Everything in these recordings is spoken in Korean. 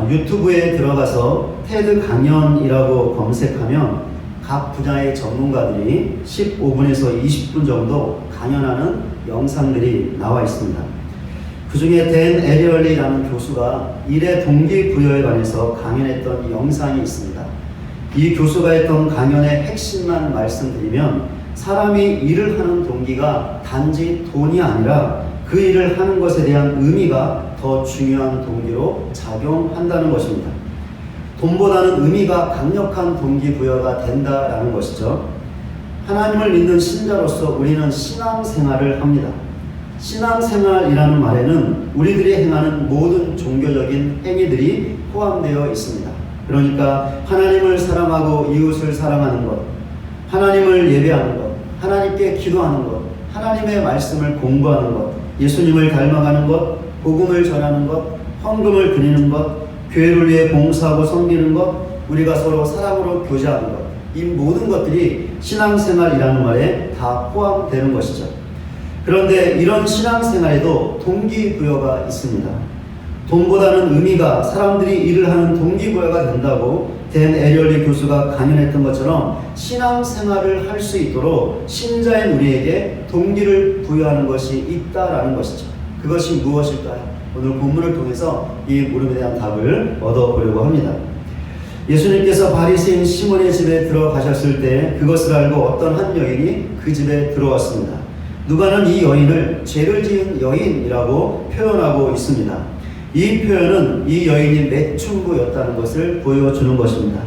유튜브에 들어가서 테드 강연이라고 검색하면 각 분야의 전문가들이 15분에서 20분 정도 강연하는 영상들이 나와 있습니다. 그 중에 댄 에리얼리라는 교수가 일의 동기부여에 관해서 강연했던 영상이 있습니다. 이 교수가 했던 강연의 핵심만 말씀드리면 사람이 일을 하는 동기가 단지 돈이 아니라 그 일을 하는 것에 대한 의미가 더 중요한 동기로 작용한다는 것입니다. 돈보다는 의미가 강력한 동기부여가 된다라는 것이죠. 하나님을 믿는 신자로서 우리는 신앙생활을 합니다. 신앙생활이라는 말에는 우리들이 행하는 모든 종교적인 행위들이 포함되어 있습니다. 그러니까 하나님을 사랑하고 이웃을 사랑하는 것, 하나님을 예배하는 것, 하나님께 기도하는 것, 하나님의 말씀을 공부하는 것, 예수님을 닮아가는 것, 복음을 전하는 것, 헌금을 드리는 것, 교회를 위해 봉사하고 섬기는 것, 우리가 서로 사랑으로 교제하는 것, 이 모든 것들이 신앙생활이라는 말에 다 포함되는 것이죠. 그런데 이런 신앙생활에도 동기부여가 있습니다. 돈보다는 의미가 사람들이 일을 하는 동기부여가 된다고 댄 에리얼리 교수가 강연했던 것처럼 신앙생활을 할 수 있도록 신자인 우리에게 동기를 부여하는 것이 있다라는 것이죠. 그것이 무엇일까요? 오늘 본문을 통해서 이 물음에 대한 답을 얻어보려고 합니다. 예수님께서 바리새인 시몬의 집에 들어가셨을 때 그것을 알고 어떤 한 여인이 그 집에 들어왔습니다. 누가는 이 여인을 죄를 지은 여인이라고 표현하고 있습니다. 이 표현은 이 여인이 매춘부였다는 것을 보여주는 것입니다.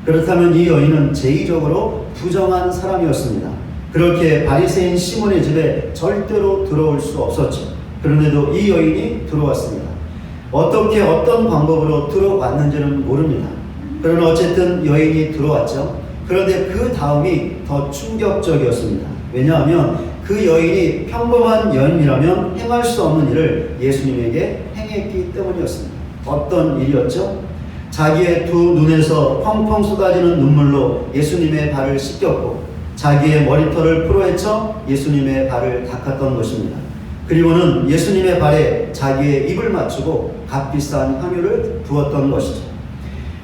그렇다면 이 여인은 제의적으로 부정한 사람이었습니다. 그렇게 바리새인 시몬의 집에 절대로 들어올 수 없었죠. 그런데도 이 여인이 들어왔습니다. 어떻게 어떤 방법으로 들어왔는지는 모릅니다. 그러나 어쨌든 여인이 들어왔죠. 그런데 그 다음이 더 충격적이었습니다. 왜냐하면 그 여인이 평범한 여인이라면 행할 수 없는 일을 예수님에게 행했기 때문이었습니다. 어떤 일이었죠? 자기의 두 눈에서 펑펑 쏟아지는 눈물로 예수님의 발을 씻겼고 자기의 머리털을 풀어헤쳐 예수님의 발을 닦았던 것입니다. 그리고는 예수님의 발에 자기의 입을 맞추고 값비싼 향유를 부었던 것이죠.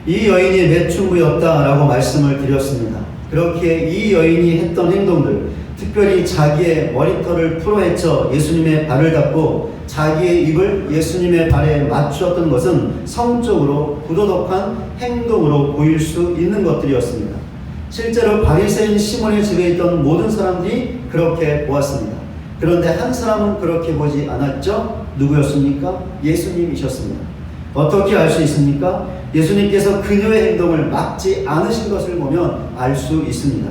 이 여인이 매춘부였다라고 말씀을 드렸습니다. 그렇게 이 여인이 했던 행동들, 특별히 자기의 머리털을 풀어헤쳐 예수님의 발을 닦고 자기의 입을 예수님의 발에 맞추었던 것은 성적으로 부도덕한 행동으로 보일 수 있는 것들이었습니다. 실제로 바리새인 시몬의 집에 있던 모든 사람들이 그렇게 보았습니다. 그런데 한 사람은 그렇게 보지 않았죠? 누구였습니까? 예수님이셨습니다. 어떻게 알 수 있습니까? 예수님께서 그녀의 행동을 막지 않으신 것을 보면 알 수 있습니다.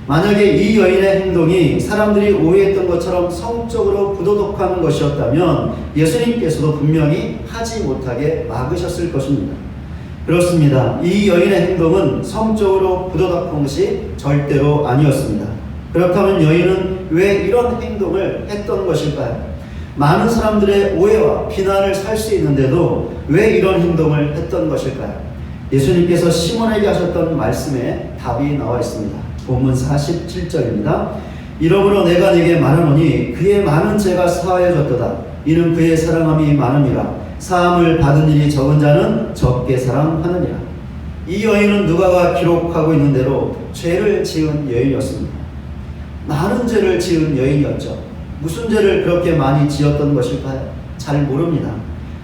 만약에 이 여인의 행동이 사람들이 오해했던 것처럼 성적으로 부도덕한 것이었다면 예수님께서도 분명히 하지 못하게 막으셨을 것입니다. 그렇습니다. 이 여인의 행동은 성적으로 부도덕한 것이 절대로 아니었습니다. 그렇다면 여인은 왜 이런 행동을 했던 것일까요? 많은 사람들의 오해와 비난을 살 수 있는데도 왜 이런 행동을 했던 것일까요? 예수님께서 시몬에게 하셨던 말씀에 답이 나와 있습니다. 본문 47절입니다. 이러므로 내가 네게 말하노니 그의 많은 죄가 사하여졌도다. 이는 그의 사랑함이 많음이라. 사함을 받은 일이 적은 자는 적게 사랑하느니라. 이 여인은 누가가 기록하고 있는 대로 죄를 지은 여인이었습니다. 많은 죄를 지은 여인이었죠. 무슨 죄를 그렇게 많이 지었던 것일까요? 잘 모릅니다.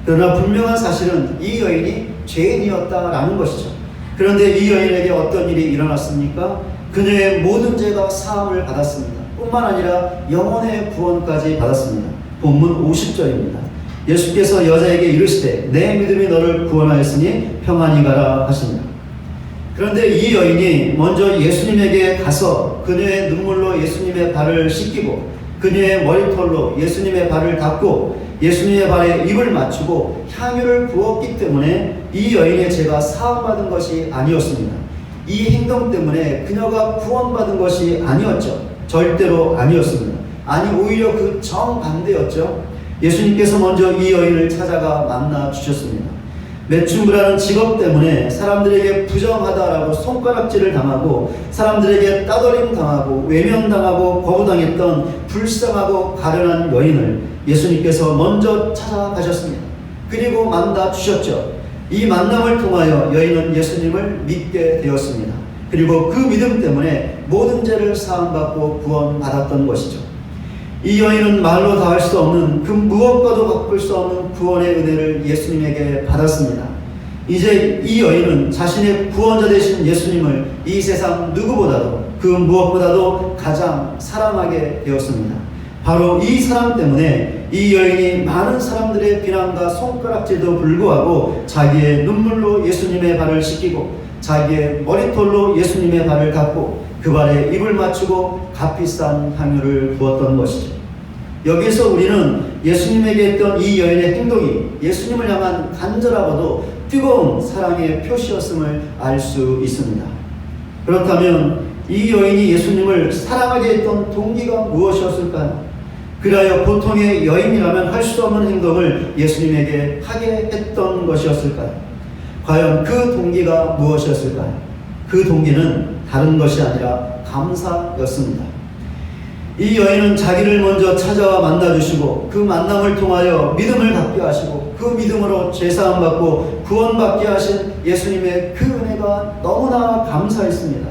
그러나 분명한 사실은 이 여인이 죄인이었다라는 것이죠. 그런데 이 여인에게 어떤 일이 일어났습니까? 그녀의 모든 죄가 사함을 받았습니다. 뿐만 아니라 영혼의 구원까지 받았습니다. 본문 50절입니다. 예수께서 여자에게 이르시되 내 믿음이 너를 구원하였으니 평안히 가라 하시니라. 그런데 이 여인이 먼저 예수님에게 가서 그녀의 눈물로 예수님의 발을 씻기고 그녀의 머리털로 예수님의 발을 닦고 예수님의 발에 입을 맞추고 향유를 부었기 때문에 이 여인의 죄가 사함받은 것이 아니었습니다. 이 행동 때문에 그녀가 구원받은 것이 아니었죠. 절대로 아니었습니다. 아니 오히려 그 정반대였죠. 예수님께서 먼저 이 여인을 찾아가 만나 주셨습니다. 매춘부라는 직업 때문에 사람들에게 부정하다라고 손가락질을 당하고 사람들에게 따돌림 당하고 외면당하고 거부당했던 불쌍하고 가련한 여인을 예수님께서 먼저 찾아가셨습니다. 그리고 만나 주셨죠. 이 만남을 통하여 여인은 예수님을 믿게 되었습니다. 그리고 그 믿음 때문에 모든 죄를 사함받고 구원받았던 것이죠. 이 여인은 말로 다 할 수 없는 그 무엇과도 바꿀 수 없는 구원의 은혜를 예수님에게 받았습니다. 이제 이 여인은 자신의 구원자 되신 예수님을 이 세상 누구보다도 그 무엇보다도 가장 사랑하게 되었습니다. 바로 이 사람 때문에 이 여인이 많은 사람들의 비난과 손가락질도 불구하고 자기의 눈물로 예수님의 발을 씻기고 자기의 머리털로 예수님의 발을 닦고 그 발에 입을 맞추고 값비싼 향유를 부었던 것이죠. 여기서 우리는 예수님에게 했던 이 여인의 행동이 예수님을 향한 간절하고도 뜨거운 사랑의 표시였음을 알 수 있습니다. 그렇다면 이 여인이 예수님을 사랑하게 했던 동기가 무엇이었을까요? 그리하여 보통의 여인이라면 할 수 없는 행동을 예수님에게 하게 했던 것이었을까요? 과연 그 동기가 무엇이었을까요? 그 동기는 다른 것이 아니라 감사였습니다. 이 여인은 자기를 먼저 찾아와 만나주시고 그 만남을 통하여 믿음을 갖게 하시고 그 믿음으로 죄사함 받고 구원받게 하신 예수님의 그 은혜가 너무나 감사했습니다.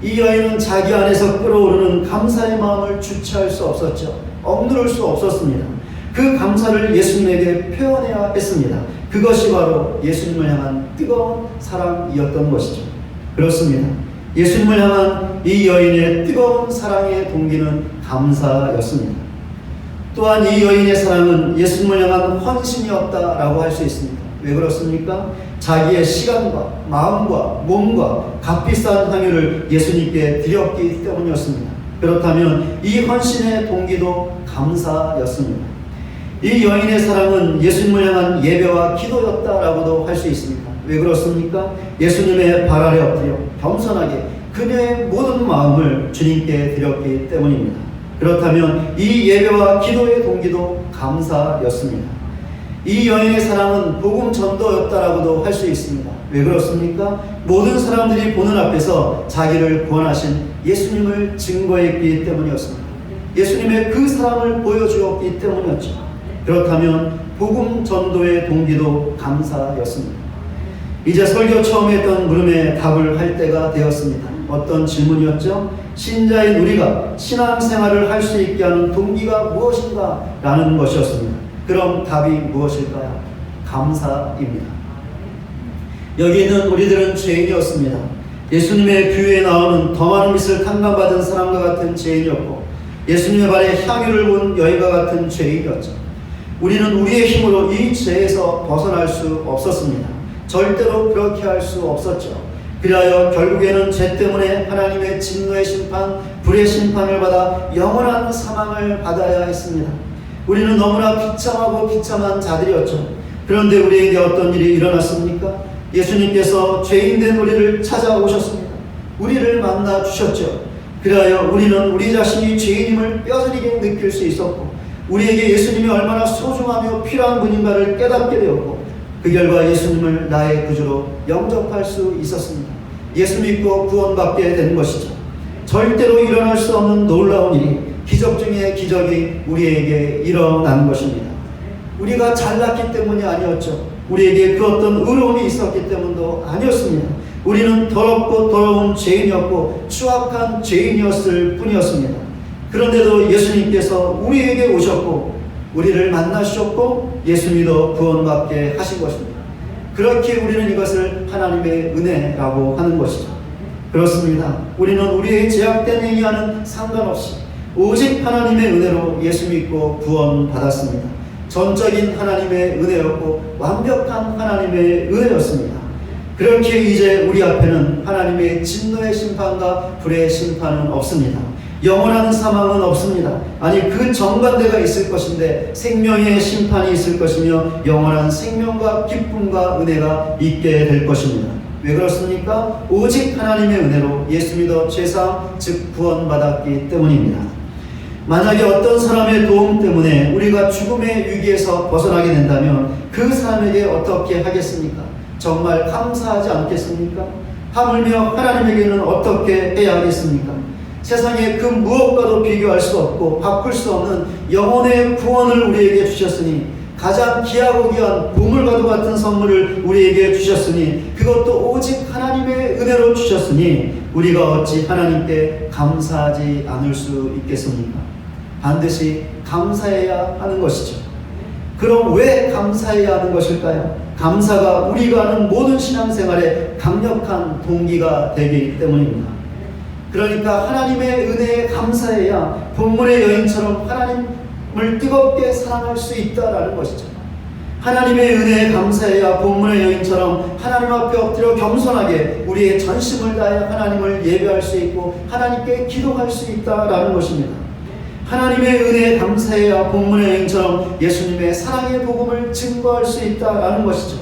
이 여인은 자기 안에서 끓어오르는 감사의 마음을 주체할 수 없었죠. 억누를 수 없었습니다. 그 감사를 예수님에게 표현해야 했습니다. 그것이 바로 예수님을 향한 뜨거운 사랑이었던 것이죠. 그렇습니다. 예수님을 향한 이 여인의 뜨거운 사랑의 동기는 감사였습니다. 또한 이 여인의 사랑은 예수님을 향한 헌신이었다라고 할 수 있습니다. 왜 그렇습니까? 자기의 시간과 마음과 몸과 값비싼 향유를 예수님께 드렸기 때문이었습니다. 그렇다면 이 헌신의 동기도 감사였습니다. 이 여인의 사랑은 예수님을 향한 예배와 기도였다라고도 할 수 있습니다. 왜 그렇습니까? 예수님의 발 아래 엎드려 겸손하게 그녀의 모든 마음을 주님께 드렸기 때문입니다. 그렇다면 이 예배와 기도의 동기도 감사였습니다. 이 여인의 사랑은 복음 전도였다라고도 할 수 있습니다. 왜 그렇습니까? 모든 사람들이 보는 앞에서 자기를 구원하신 예수님을 증거했기 때문이었습니다. 예수님의 그 사랑을 보여주었기 때문이었죠. 그렇다면 복음 전도의 동기도 감사였습니다. 이제 설교 처음에 했던 물음에 답을 할 때가 되었습니다. 어떤 질문이었죠? 신자인 우리가 신앙생활을 할 수 있게 하는 동기가 무엇인가? 라는 것이었습니다. 그럼 답이 무엇일까요? 감사입니다. 여기 있는 우리들은 죄인이었습니다. 예수님의 교회에 나오는 더 많은 빛을 탕감받은 사람과 같은 죄인이었고 예수님의 발에 향유를 본 여인과 같은 죄인이었죠. 우리는 우리의 힘으로 이 죄에서 벗어날 수 없었습니다. 절대로 그렇게 할 수 없었죠. 그리하여 결국에는 죄 때문에 하나님의 진노의 심판, 불의 심판을 받아 영원한 사망을 받아야 했습니다. 우리는 너무나 비참하고 비참한 자들이었죠. 그런데 우리에게 어떤 일이 일어났습니까? 예수님께서 죄인된 우리를 찾아오셨습니다. 우리를 만나 주셨죠. 그리하여 우리는 우리 자신이 죄인임을 뼈저리게 느낄 수 있었고 우리에게 예수님이 얼마나 소중하며 필요한 분인가를 깨닫게 되었고 그 결과 예수님을 나의 구주로 영접할 수 있었습니다. 예수 믿고 구원받게 되는 것이죠. 절대로 일어날 수 없는 놀라운 일이 기적 중에 기적이 우리에게 일어나는 것입니다. 우리가 잘났기 때문이 아니었죠. 우리에게 그 어떤 의로움이 있었기 때문도 아니었습니다. 우리는 더럽고 더러운 죄인이었고 추악한 죄인이었을 뿐이었습니다. 그런데도 예수님께서 우리에게 오셨고 우리를 만나셨고 예수 믿어 구원받게 하신 것입니다. 그렇게 우리는 이것을 하나님의 은혜라고 하는 것이죠. 그렇습니다. 우리는 우리의 제약된 행위와는 상관없이 오직 하나님의 은혜로 예수 믿고 구원받았습니다. 전적인 하나님의 은혜였고 완벽한 하나님의 은혜였습니다. 그렇게 이제 우리 앞에는 하나님의 진노의 심판과 불의 심판은 없습니다. 영원한 사망은 없습니다. 아니 그 정반대가 있을 것인데 생명의 심판이 있을 것이며 영원한 생명과 기쁨과 은혜가 있게 될 것입니다. 왜 그렇습니까? 오직 하나님의 은혜로 예수 믿어 죄사함 즉 구원받았기 때문입니다. 만약에 어떤 사람의 도움 때문에 우리가 죽음의 위기에서 벗어나게 된다면 그 사람에게 어떻게 하겠습니까? 정말 감사하지 않겠습니까? 하물며 하나님에게는 어떻게 해야 하겠습니까? 세상에 그 무엇과도 비교할 수 없고 바꿀 수 없는 영혼의 구원을 우리에게 주셨으니 가장 귀하고 귀한 보물과도 같은 선물을 우리에게 주셨으니 그것도 오직 하나님의 은혜로 주셨으니 우리가 어찌 하나님께 감사하지 않을 수 있겠습니까? 반드시 감사해야 하는 것이죠. 그럼 왜 감사해야 하는 것일까요? 감사가 우리가 하는 모든 신앙생활에 강력한 동기가 되기 때문입니다. 그러니까 하나님의 은혜에 감사해야 본문의 여인처럼 하나님을 뜨겁게 사랑할 수 있다라는 것이죠. 하나님의 은혜에 감사해야 본문의 여인처럼 하나님 앞에 엎드려 겸손하게 우리의 전심을 다해 하나님을 예배할 수 있고 하나님께 기도할 수 있다라는 것입니다. 하나님의 은혜에 감사해야 본문의 여인처럼 예수님의 사랑의 복음을 증거할 수 있다라는 것이죠.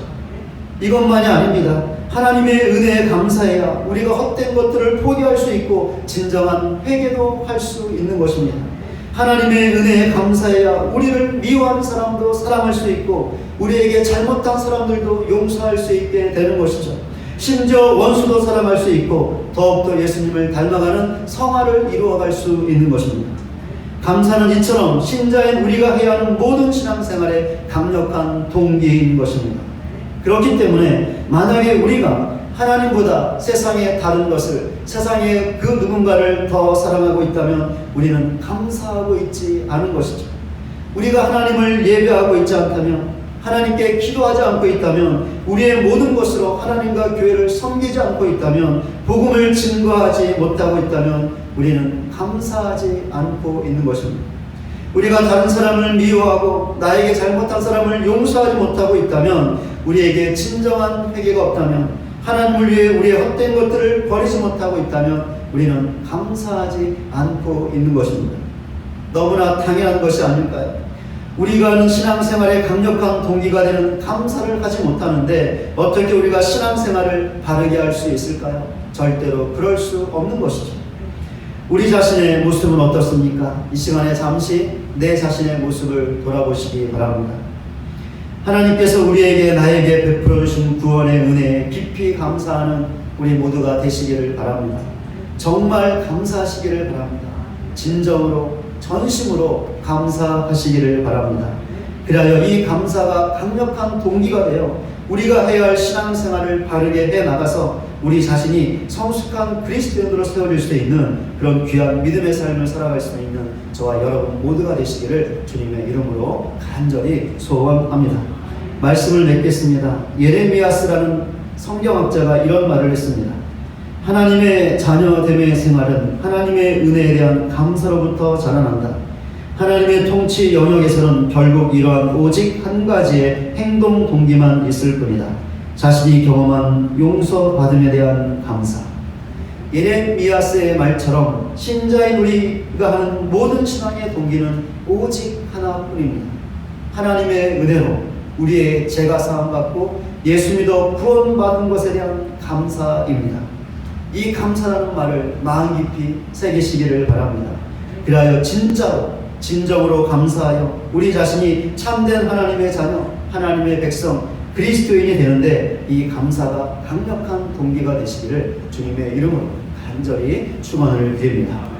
이것만이 아닙니다. 하나님의 은혜에 감사해야 우리가 헛된 것들을 포기할 수 있고 진정한 회개도 할 수 있는 것입니다. 하나님의 은혜에 감사해야 우리를 미워하는 사람도 사랑할 수 있고 우리에게 잘못한 사람들도 용서할 수 있게 되는 것이죠. 심지어 원수도 사랑할 수 있고 더욱더 예수님을 닮아가는 성화를 이루어갈 수 있는 것입니다. 감사는 이처럼 신자인 우리가 해야 하는 모든 신앙생활에 강력한 동기인 것입니다. 그렇기 때문에 만약에 우리가 하나님보다 세상의 다른 것을 세상의 그 누군가를 더 사랑하고 있다면 우리는 감사하고 있지 않은 것이죠. 우리가 하나님을 예배하고 있지 않다면 하나님께 기도하지 않고 있다면 우리의 모든 것으로 하나님과 교회를 섬기지 않고 있다면 복음을 증거하지 못하고 있다면 우리는 감사하지 않고 있는 것입니다. 우리가 다른 사람을 미워하고 나에게 잘못한 사람을 용서하지 못하고 있다면 우리에게 진정한 회개가 없다면 하나님을 위해 우리의 헛된 것들을 버리지 못하고 있다면 우리는 감사하지 않고 있는 것입니다. 너무나 당연한 것이 아닐까요? 우리가 하는 신앙생활의 강력한 동기가 되는 감사를 하지 못하는데 어떻게 우리가 신앙생활을 바르게 할 수 있을까요? 절대로 그럴 수 없는 것이죠. 우리 자신의 모습은 어떻습니까? 이 시간에 잠시 내 자신의 모습을 돌아보시기 바랍니다. 하나님께서 우리에게 나에게 베풀어 주신 구원의 은혜에 깊이 감사하는 우리 모두가 되시기를 바랍니다. 정말 감사하시기를 바랍니다. 진정으로 전심으로 감사하시기를 바랍니다. 그리하여 이 감사가 강력한 동기가 되어 우리가 해야 할 신앙생활을 바르게 해나가서 우리 자신이 성숙한 그리스도인으로 세워질 수 있는 그런 귀한 믿음의 삶을 살아갈 수 있는 저와 여러분 모두가 되시기를 주님의 이름으로 간절히 소원합니다. 말씀을 맺겠습니다. 예레미야스라는 성경학자가 이런 말을 했습니다. 하나님의 자녀됨의 생활은 하나님의 은혜에 대한 감사로부터 자라난다. 하나님의 통치 영역에서는 결국 이러한 오직 한 가지의 행동 동기만 있을 뿐이다. 자신이 경험한 용서받음에 대한 감사. 예레미야스의 말처럼 신자인 우리가 하는 모든 신앙의 동기는 오직 하나뿐입니다. 하나님의 은혜로 우리의 죄가 사함받고 예수 믿어 구원받은 것에 대한 감사입니다. 이 감사라는 말을 마음 깊이 새기시기를 바랍니다. 그리하여 진정으로 감사하여 우리 자신이 참된 하나님의 자녀, 하나님의 백성, 그리스도인이 되는데 이 감사가 강력한 동기가 되시기를 주님의 이름으로 간절히 축원을 드립니다.